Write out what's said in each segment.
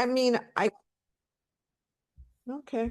I mean, okay.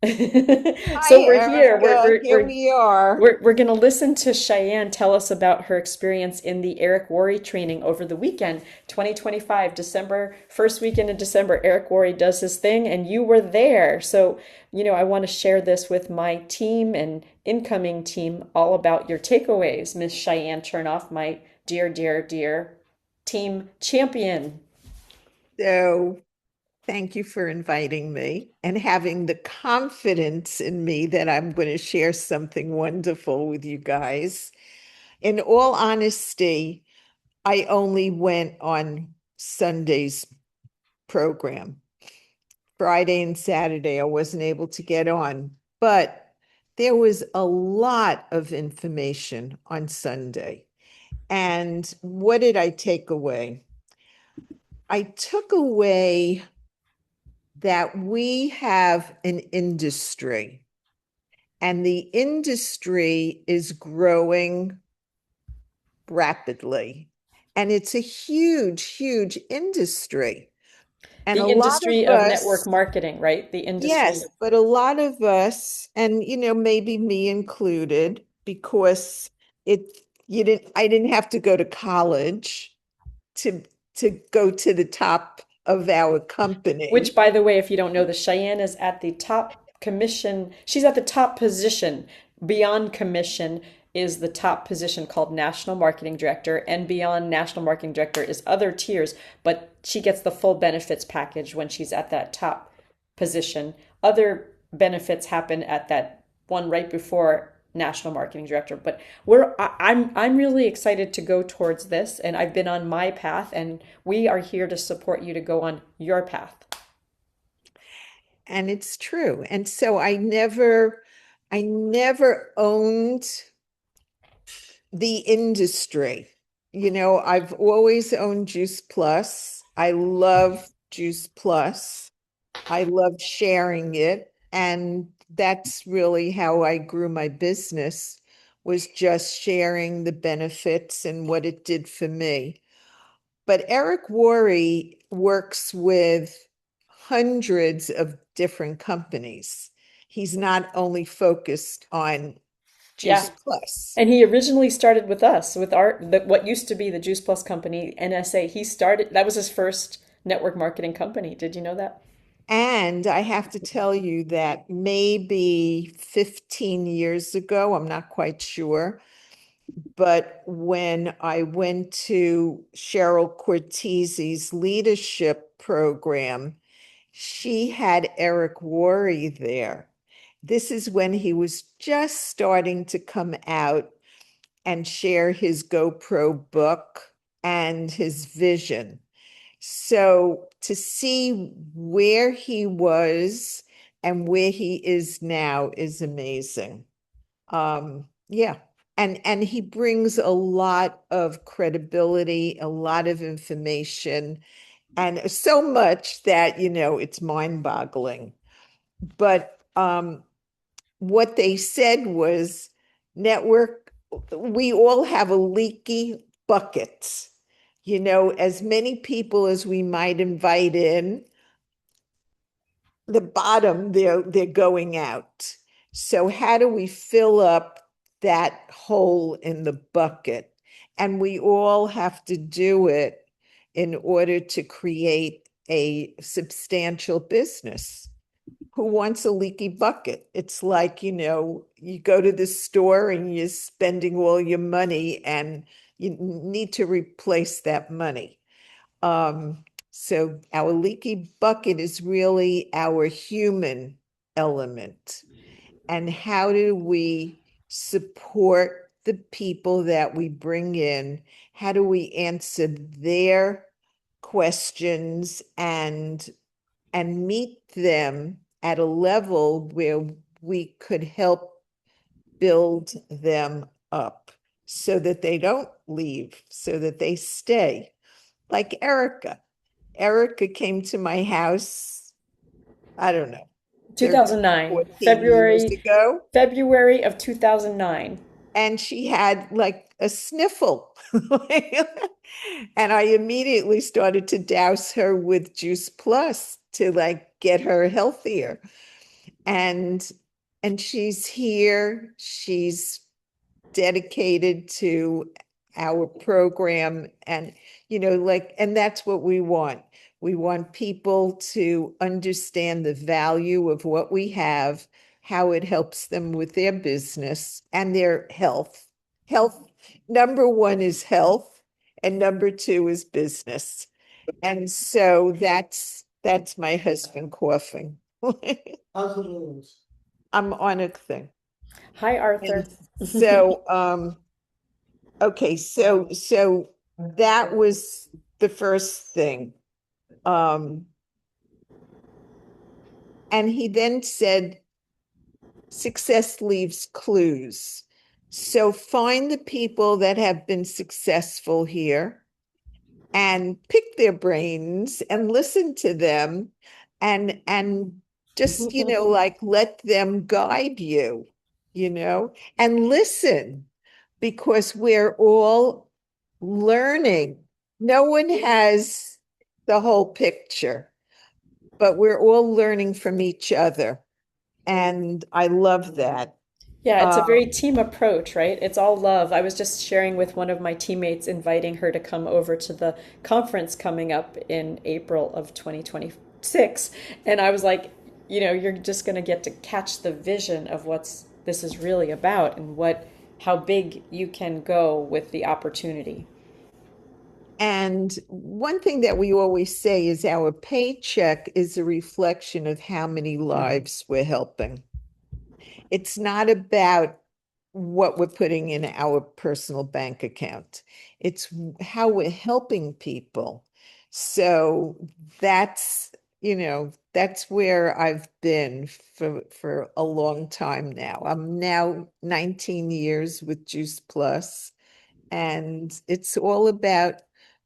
Hi, So we're here. Erica. Here we are. We're going to listen to Cheyenne tell us about her experience in the Eric Worre training over the weekend, 2025, December, first weekend in December. Eric Worre does his thing, and you were there. So, I want to share this with my team and incoming team all about your takeaways. Miss Cheyenne Chernoff, my dear, dear, dear team champion. So, thank you for inviting me and having the confidence in me that I'm going to share something wonderful with you guys. In all honesty, I only went on Sunday's program. Friday and Saturday, I wasn't able to get on, but there was a lot of information on Sunday. And what did I take away? I took away that we have an industry, and the industry is growing rapidly. And it's a huge, huge industry. And a The lot industry of of network us, marketing, right? The industry. yes, but a lot of us, and maybe me included, because it I didn't have to go to college to go to the top of our Which, company. by the way, if you don't know, the Cheyenne is at the top commission. She's at the top position. Beyond commission is the top position called National Marketing Director, and beyond National Marketing Director is other tiers, but she gets the full benefits package when she's at that top position. Other benefits happen at that one right before national marketing director. But I'm really excited to go towards this, and I've been on my path, and we are here to support you to go on your path. And it's true. And so I never owned the industry. I've always owned Juice Plus. I love Juice Plus. I love sharing it. And that's really how I grew my business, was just sharing the benefits and what it did for me. But Eric Worre works with hundreds of different companies. He's not only focused on Juice Yeah. Plus. And he originally started with us, with what used to be the Juice Plus company, NSA. He started, that was his first network marketing company. Did you know that? And I have to tell you that maybe 15 years ago, I'm not quite sure, but when I went to Cheryl Cortese's leadership program, she had Eric Worre there. This is when he was just starting to come out and share his GoPro book and his vision. So to see where he was and where he is now is amazing. Yeah. And he brings a lot of credibility, a lot of information, and so much that, it's mind-boggling. But what they said was, network, we all have a leaky bucket. As many people as we might invite in, the bottom, they're going out. So how do we fill up that hole in the bucket? And we all have to do it in order to create a substantial business. Who wants a leaky bucket? It's like, you go to the store and you're spending all your money and you need to replace that money. So our leaky bucket is really our human element. And how do we support the people that we bring in? How do we answer their questions and meet them at a level where we could help build them up so that they don't leave, so that they stay? Like Erica. Erica came to my house, I don't know, 13, 2009, 14 years ago. February of 2009. and she had like a sniffle. And I immediately started to douse her with Juice Plus to like get her healthier. And she's here. She's dedicated to our program, and like, and that's what we want. We want people to understand the value of what we have, how it helps them with their business and their health. Number one is health, and number two is business. And so that's my husband coughing. I'm on a thing. Hi, And Arthur. so, okay, so that was the first thing. Um, and he then said, success leaves clues. So find the people that have been successful here and pick their brains and listen to them, and just, like, let them guide you, and listen, because we're all learning. No one has the whole picture, but we're all learning from each other. And I love that. Yeah, it's a Um, very team approach, right? It's all love. I was just sharing with one of my teammates, inviting her to come over to the conference coming up in April of 2026. And I was like, you're just going to get to catch the vision of what's this is really about and how big you can go with the opportunity. and one thing that we always say is our paycheck is a reflection of how many lives we're helping. It's not about what we're putting in our personal bank account. It's how we're helping people. So that's, that's where I've been for a long time now. I'm now 19 years with Juice Plus, and it's all about,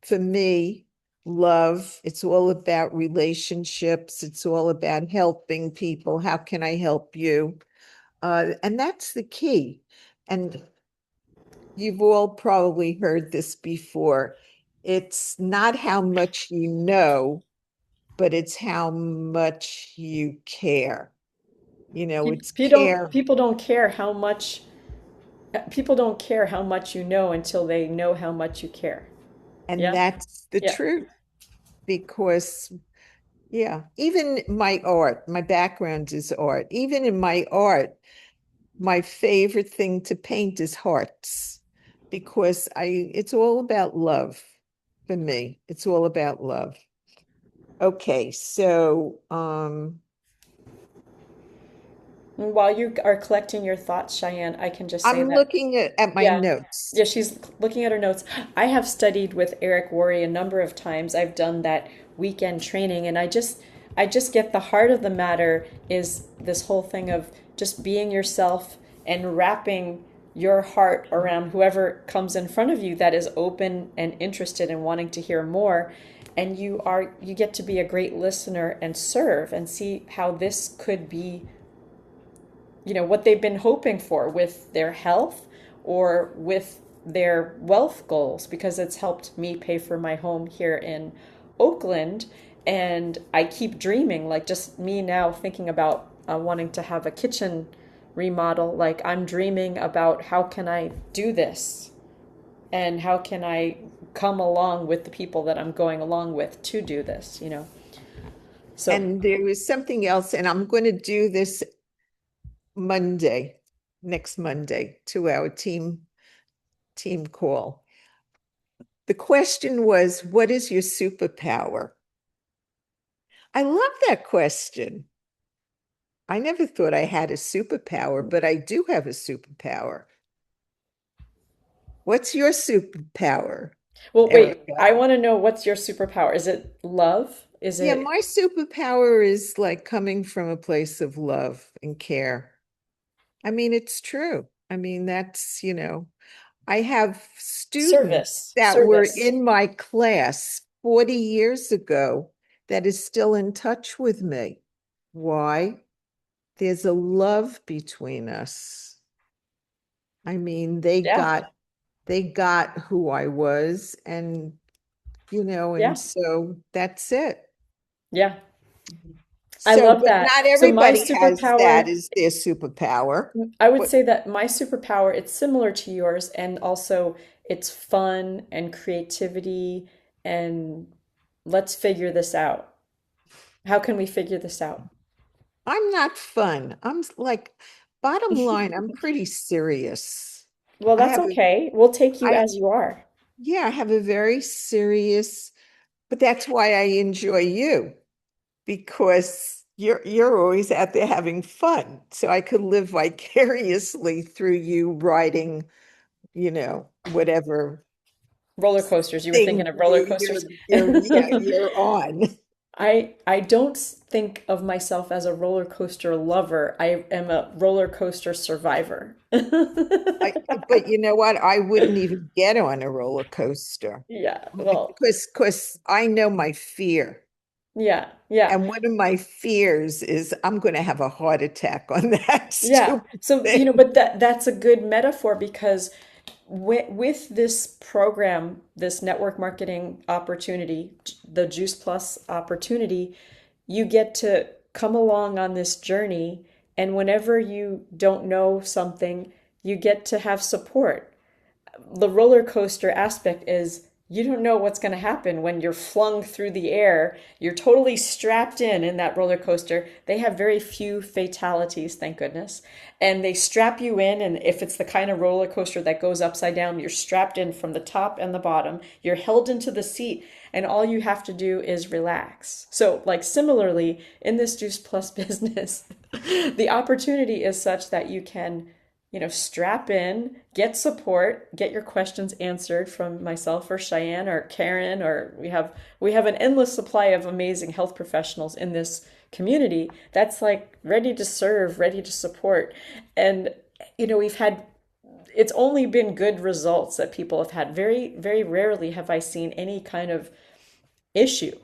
for me, love. It's all about relationships. It's all about helping people. How can I help you? And that's the key. And you've all probably heard this before. It's not how much you know, but it's how much you care. It's care. People don't care how much you know until they know how much you care. And Yeah. that's the Yeah. truth. Because, yeah, even my art, my background is art. Even in my art, my favorite thing to paint is hearts, because it's all about love for me. It's all about love. Okay, so And while you are collecting your thoughts, Cheyenne, I can just say I'm that. looking at my Yeah. notes. Yeah, she's looking at her notes. I have studied with Eric Worre a number of times. I've done that weekend training, and I just get the heart of the matter is this whole thing of just being yourself and wrapping your heart around whoever comes in front of you that is open and interested and wanting to hear more. And you get to be a great listener and serve and see how this could be, what they've been hoping for with their health or with their wealth goals, because it's helped me pay for my home here in Oakland. And I keep dreaming, like just me now thinking about wanting to have a kitchen remodel. Like I'm dreaming about how can I do this and how can I come along with the people that I'm going along with to do this. So And there was something else, and I'm going to do this Monday, next Monday, 2 hour team call. The question was, what is your superpower? I love that question. I never thought I had a superpower, but I do have a superpower. What's your superpower, well, wait, Erica? I want to know, what's your superpower? Is it love? Is Yeah, it my superpower is like coming from a place of love and care. I mean, it's true. I mean, I have students service? that were Service. in my class 40 years ago that is still in touch with me. Why? There's a love between us. I mean, Yeah. they got who I was and and Yeah. so that's it. Yeah. I So, love but that. not So my everybody has that superpower, as their superpower. I would But say that my superpower, it's similar to yours, and also it's fun and creativity and let's figure this out. How can we figure this out? I'm not fun. Like, bottom line, I'm pretty serious. Well, I that's have a, okay. We'll take you I, as you are. yeah, I have a very serious, but that's why I enjoy you because you're always out there having fun. So I could live vicariously through you riding, whatever Roller coasters. You were thinking thing of roller you're, coasters. yeah, you're on. I don't think of myself as a roller coaster lover. I am a roller coaster survivor. I, but you know what? I wouldn't even get on a roller coaster Yeah, well, because I know my fear. yeah, yeah. And one of my fears is I'm going to have a heart attack on that Yeah. stupid So, thing. but that's a good metaphor because with this program, this network marketing opportunity, the Juice Plus opportunity, you get to come along on this journey, and whenever you don't know something, you get to have support. The roller coaster aspect is you don't know what's going to happen when you're flung through the air. You're totally strapped in that roller coaster. They have very few fatalities, thank goodness. And they strap you in, and if it's the kind of roller coaster that goes upside down, you're strapped in from the top and the bottom. You're held into the seat, and all you have to do is relax. So, like similarly, in this Juice Plus business, the opportunity is such that you can strap in, get support, get your questions answered from myself or Cheyenne or Karen, or we have an endless supply of amazing health professionals in this community that's like ready to serve, ready to support. And we've had it's only been good results that people have had. Very, very rarely have I seen any kind of issue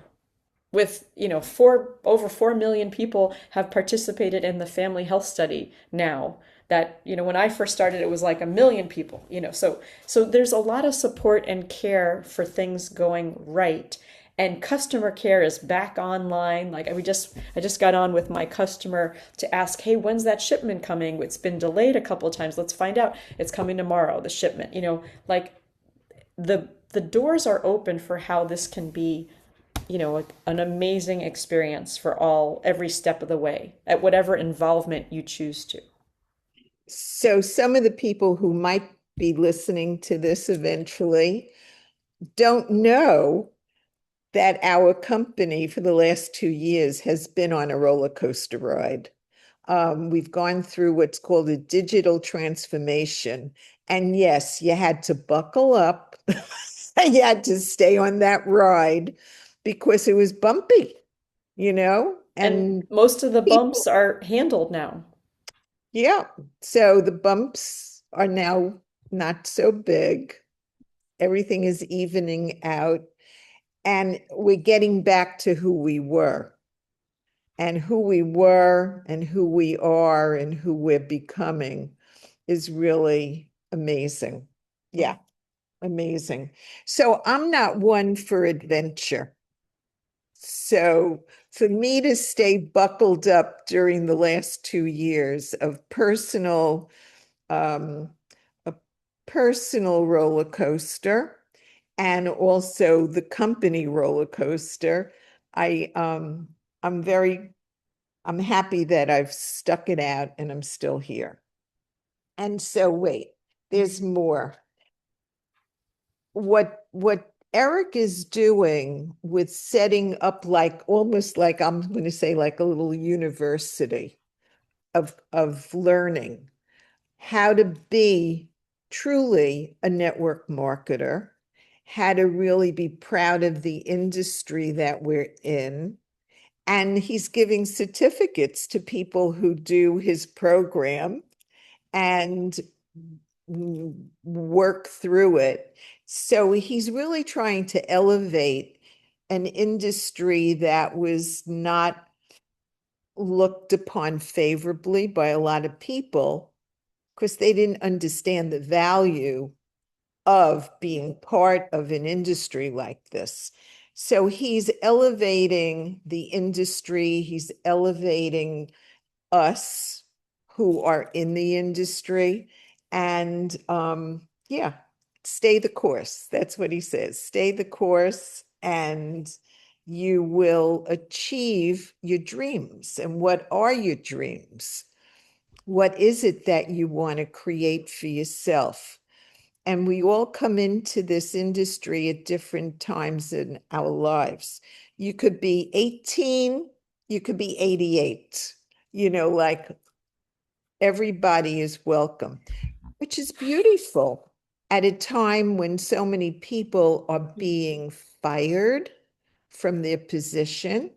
with over 4 million people have participated in the family health study now. That when I first started it was like 1 million people. So there's a lot of support and care for things going right, and customer care is back online. Like I just got on with my customer to ask, hey, when's that shipment coming? It's been delayed a couple of times. Let's find out. It's coming tomorrow, the shipment. Like the doors are open for how this can be an amazing experience for every step of the way at whatever involvement you choose to. So some of the people who might be listening to this eventually don't know that our company for the last 2 years has been on a roller coaster ride. We've gone through what's called a digital transformation. And yes, you had to buckle up. You had to stay on that ride because it was bumpy, And and most of the bumps people, are handled now. yeah. So the bumps are now not so big. Everything is evening out, and we're getting back to who we were. And who we were and who we are and who we're becoming is really amazing. Yeah, amazing. So I'm not one for adventure. So for me to stay buckled up during the last 2 years of um, a personal roller coaster and also the company roller coaster, I I'm very I'm happy that I've stuck it out and I'm still here. And so wait, there's more. What Eric is doing with setting up like almost like I'm going to say like a little university of learning how to be truly a network marketer, how to really be proud of the industry that we're in. And he's giving certificates to people who do his program and work through it. So he's really trying to elevate an industry that was not looked upon favorably by a lot of people because they didn't understand the value of being part of an industry like this. So he's elevating the industry, he's elevating us who are in the industry. And yeah, stay the course. That's what he says. Stay the course and you will achieve your dreams. And what are your dreams? What is it that you want to create for yourself? And we all come into this industry at different times in our lives. You could be 18, you could be 88, like everybody is welcome, which is beautiful at a time when so many people are being fired from their position.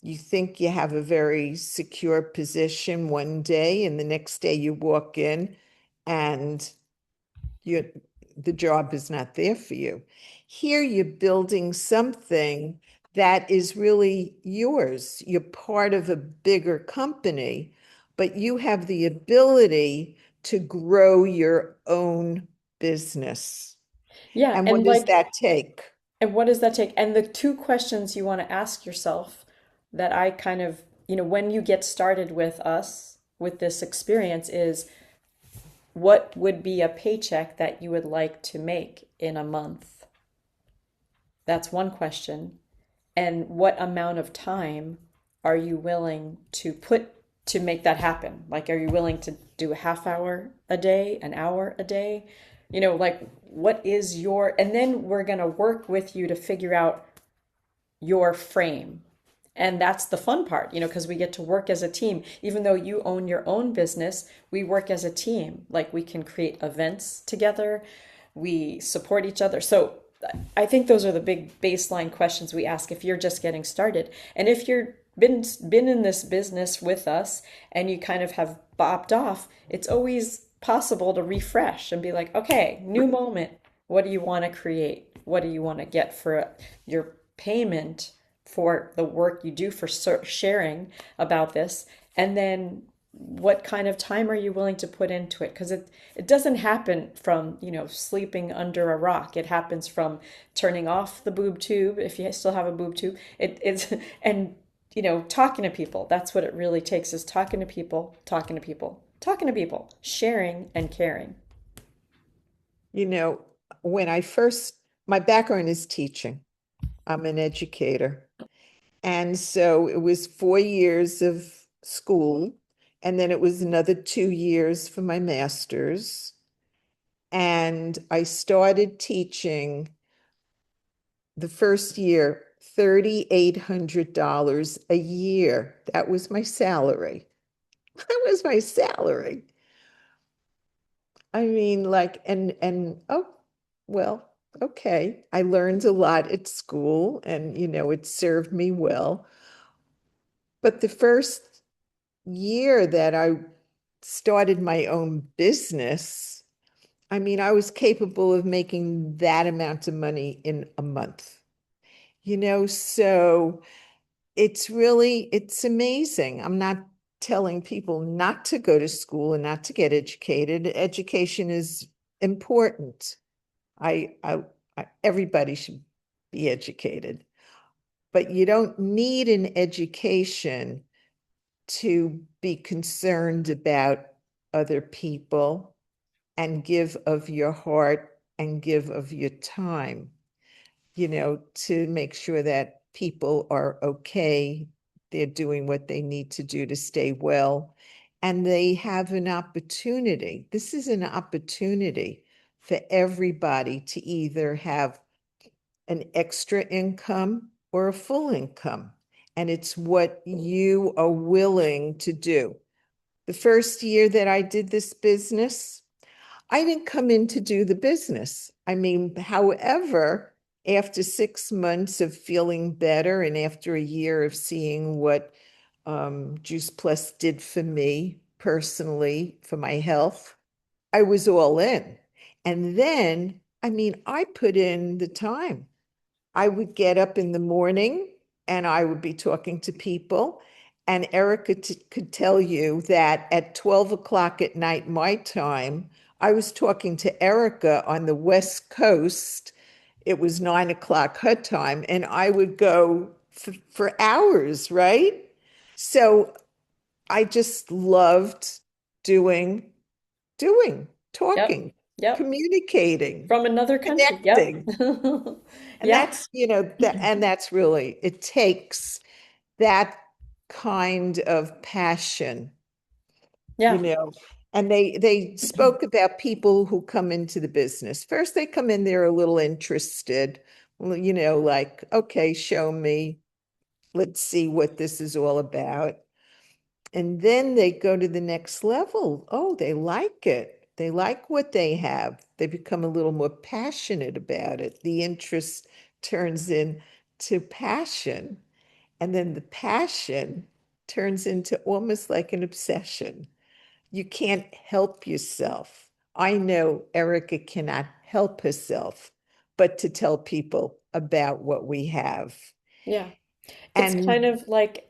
You think you have a very secure position one day, and the next day you walk in and you the job is not there for you. Here you're building something that is really yours. You're part of a bigger company, but you have the ability to grow your own business. Yeah, And what and does like, that take? and what does that take? And the two questions you want to ask yourself that I kind of, when you get started with us, with this experience is what would be a paycheck that you would like to make in a month? That's one question. And what amount of time are you willing to put to make that happen? Like, are you willing to do a half hour a day, an hour a day? Like, what is and then we're going to work with you to figure out your frame. And that's the fun part, because we get to work as a team. Even though you own your own business, we work as a team. Like, we can create events together, we support each other. So I think those are the big baseline questions we ask if you're just getting started. And if you're been in this business with us and you kind of have bopped off, it's always possible to refresh and be like, okay, new moment. What do you want to create? What do you want to get for your payment for the work you do for sharing about this? And then what kind of time are you willing to put into it? Because it doesn't happen from, sleeping under a rock. It happens from turning off the boob tube, if you still have a boob tube. It's and talking to people. That's what it really takes, is talking to people, talking to people, talking to people, sharing and caring. You know, when I first, my background is teaching. I'm an educator. And so it was 4 years of school, and then it was another 2 years for my master's. And I started teaching the first year, $3,800 a year. That was my salary. That was my salary. I mean, like, oh, well, okay. I learned a lot at school and, it served me well. But the first year that I started my own business, I mean, I was capable of making that amount of money in a month, so it's amazing. I'm not telling people not to go to school and not to get educated. Education is important. Everybody should be educated, but you don't need an education to be concerned about other people and give of your heart and give of your time, to make sure that people are okay, they're doing what they need to do to stay well, and they have an opportunity. This is an opportunity for everybody to either have an extra income or a full income. And it's what you are willing to do. The first year that I did this business, I didn't come in to do the business. I mean, however, after 6 months of feeling better and after a year of seeing what Juice Plus did for me personally, for my health, I was all in. And then, I mean, I put in the time. I would get up in the morning and I would be talking to people. And Erica could tell you that at 12 o'clock at night, my time, I was talking to Erica on the West Coast. It was 9 o'clock her time, and I would go for hours, right? So I just loved doing, Yep. talking, Yep. communicating, From another country. Yep. connecting. And Yeah. that's, and that's really, it takes that kind of passion, you Yeah. know. And they spoke about people who come into the business. First, they come in, they're a little interested, well, like, okay, show me, let's see what this is all about. And then they go to the next level. Oh, they like it. They like what they have. They become a little more passionate about it. The interest turns into passion. And then the passion turns into almost like an obsession. You can't help yourself. I know Erica cannot help herself but to tell people about what we have. Yeah. It's kind And of like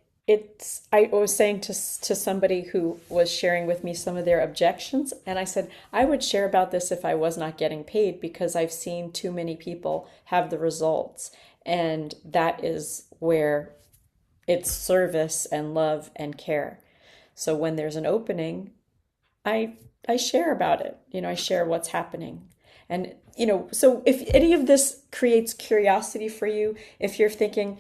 I was saying to somebody who was sharing with me some of their objections, and I said I would share about this if I was not getting paid because I've seen too many people have the results, and that is where it's service and love and care. So when there's an opening, I I share about it. I share what's happening. And so if any of this creates curiosity for you, if you're thinking,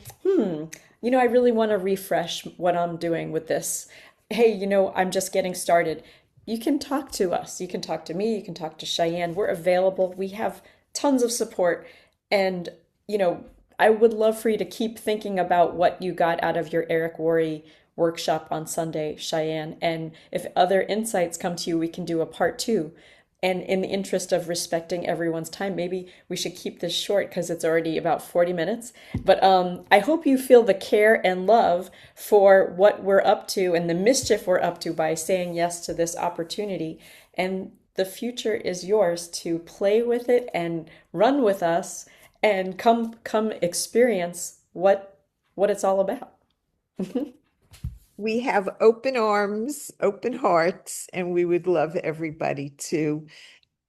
I really want to refresh what I'm doing with this. Hey, I'm just getting started. You can talk to us. You can talk to me. You can talk to Cheyenne. We're available. We have tons of support. And, you know, I would love for you to keep thinking about what you got out of your Eric Worre workshop on Sunday, Cheyenne. And if other insights come to you, we can do a part two. And in the interest of respecting everyone's time, maybe we should keep this short because it's already about 40 minutes. But I hope you feel the care and love for what we're up to and the mischief we're up to by saying yes to this opportunity. And the future is yours to play with it and run with us and come experience what it's all about. we have open arms, open hearts, and we would love everybody to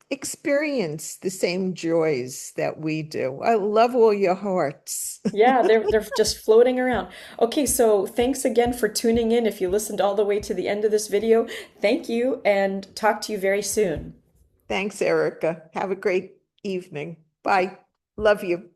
experience the same joys that we do. I love all your hearts. Yeah, they're just floating around. Okay, so thanks again for tuning in. If you listened all the way to the end of this video, thank you and talk to you very soon. Thanks, Erica. Have a great evening. Bye. Love you.